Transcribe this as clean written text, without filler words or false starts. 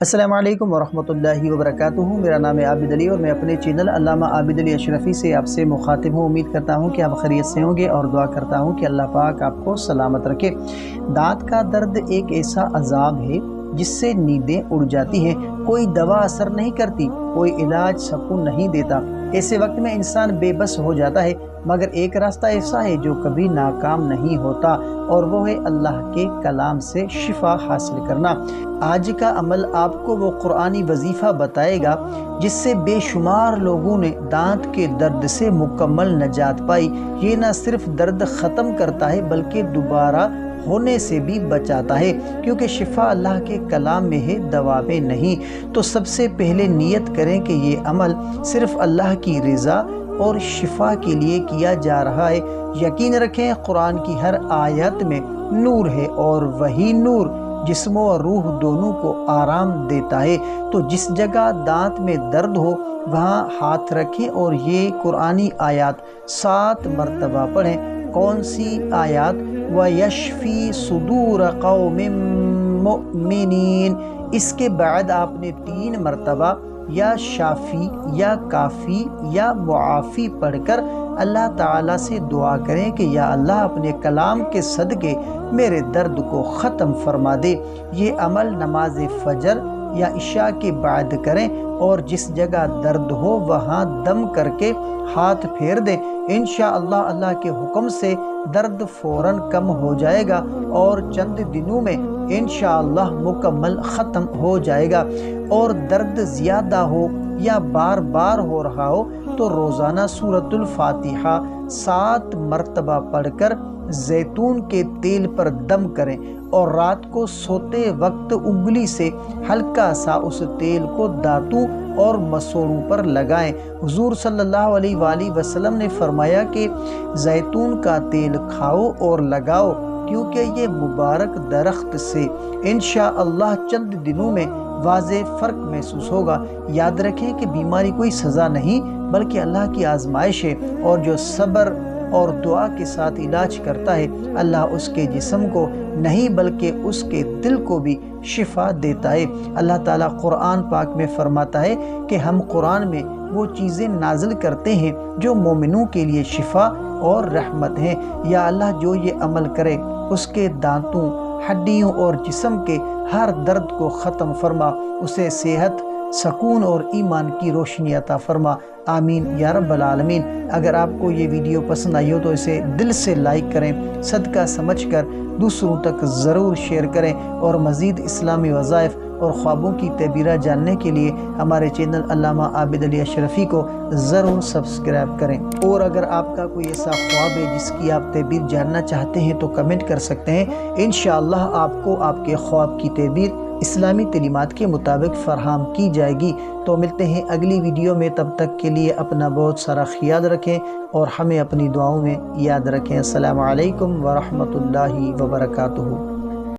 السلام علیکم ورحمۃ اللہ وبرکاتہ۔ میرا نام ہے عابد علی اور میں اپنے چینل علامہ عابد علی اشرفی سے آپ سے مخاطب ہوں۔ امید کرتا ہوں کہ آپ خیریت سے ہوں گے اور دعا کرتا ہوں کہ اللہ پاک آپ کو سلامت رکھے۔ دانت کا درد ایک ایسا عذاب ہے جس سے نیندیں اڑ جاتی ہیں، کوئی دوا اثر نہیں کرتی، کوئی علاج سکون نہیں دیتا۔ ایسے وقت میں انسان بے بس ہو جاتا ہے، مگر ایک راستہ ایسا ہے جو کبھی ناکام نہیں ہوتا، اور وہ ہے اللہ کے کلام سے شفا حاصل کرنا۔ آج کا عمل آپ کو وہ قرآنی وظیفہ بتائے گا جس سے بے شمار لوگوں نے دانت کے درد سے مکمل نجات پائی۔ یہ نہ صرف درد ختم کرتا ہے بلکہ دوبارہ ہونے سے بھی بچاتا ہے، کیونکہ شفا اللہ کے کلام میں ہے، دوا میں نہیں۔ تو سب سے پہلے نیت کریں کہ یہ عمل صرف اللہ کی رضا اور شفا کے لیے کیا جا رہا ہے۔ یقین رکھیں قرآن کی ہر آیت میں نور ہے، اور وہی نور جسم و روح دونوں کو آرام دیتا ہے۔ تو جس جگہ دانت میں درد ہو وہاں ہاتھ رکھیں اور یہ قرآنی آیات 7 مرتبہ پڑھیں۔ کون سی آیات؟ وَيَشْفِي صُدُورَ قَوْمٍ مُؤْمِنِينَ۔ اس کے بعد آپ نے 3 مرتبہ یا شافی یا کافی یا معافی پڑھ کر اللہ تعالیٰ سے دعا کریں کہ یا اللہ اپنے کلام کے صدقے میرے درد کو ختم فرما دے۔ یہ عمل نماز فجر یا عشاء کے بعد کریں، اور جس جگہ درد ہو وہاں دم کر کے ہاتھ پھیر دیں۔ انشاءاللہ اللہ کے حکم سے درد فوراً کم ہو جائے گا اور چند دنوں میں انشاءاللہ مکمل ختم ہو جائے گا۔ اور درد زیادہ ہو یا بار بار ہو رہا ہو تو روزانہ سورۃ الفاتحہ 7 مرتبہ پڑھ کر زیتون کے تیل پر دم کریں، اور رات کو سوتے وقت انگلی سے ہلکا سا اس تیل کو دانتوں اور مسوڑوں پر لگائیں۔ حضور صلی اللہ علیہ وآلہ وسلم نے فرمایا کہ زیتون کا تیل کھاؤ اور لگاؤ، کیونکہ یہ مبارک درخت سے انشاءاللہ چند دنوں میں واضح فرق محسوس ہوگا۔ یاد رکھیں کہ بیماری کوئی سزا نہیں بلکہ اللہ کی آزمائش ہے، اور جو صبر اور دعا کے ساتھ علاج کرتا ہے اللہ اس کے جسم کو نہیں بلکہ اس کے دل کو بھی شفا دیتا ہے۔ اللہ تعالیٰ قرآن پاک میں فرماتا ہے کہ ہم قرآن میں وہ چیزیں نازل کرتے ہیں جو مومنوں کے لیے شفا اور رحمت ہیں۔ یا اللہ جو یہ عمل کرے اس کے دانتوں، ہڈیوں اور جسم کے ہر درد کو ختم فرما، اسے صحت، سکون اور ایمان کی روشنی عطا فرما، آمین یا رب العالمین۔ اگر آپ کو یہ ویڈیو پسند آئی ہو تو اسے دل سے لائک کریں، صدقہ سمجھ کر دوسروں تک ضرور شیئر کریں، اور مزید اسلامی وظائف اور خوابوں کی تعبیرات جاننے کے لیے ہمارے چینل علامہ عابد علی اشرفی کو ضرور سبسکرائب کریں۔ اور اگر آپ کا کوئی ایسا خواب ہے جس کی آپ تعبیر جاننا چاہتے ہیں تو کمنٹ کر سکتے ہیں، انشاءاللہ آپ کو آپ کے خواب کی تعبیر اسلامی تعلیمات کے مطابق فراہم کی جائے گی۔ تو ملتے ہیں اگلی ویڈیو میں، تب تک کے لیے اپنا بہت سارا خیال رکھیں اور ہمیں اپنی دعاؤں میں یاد رکھیں۔ السلام علیکم ورحمۃ اللہ وبرکاتہ۔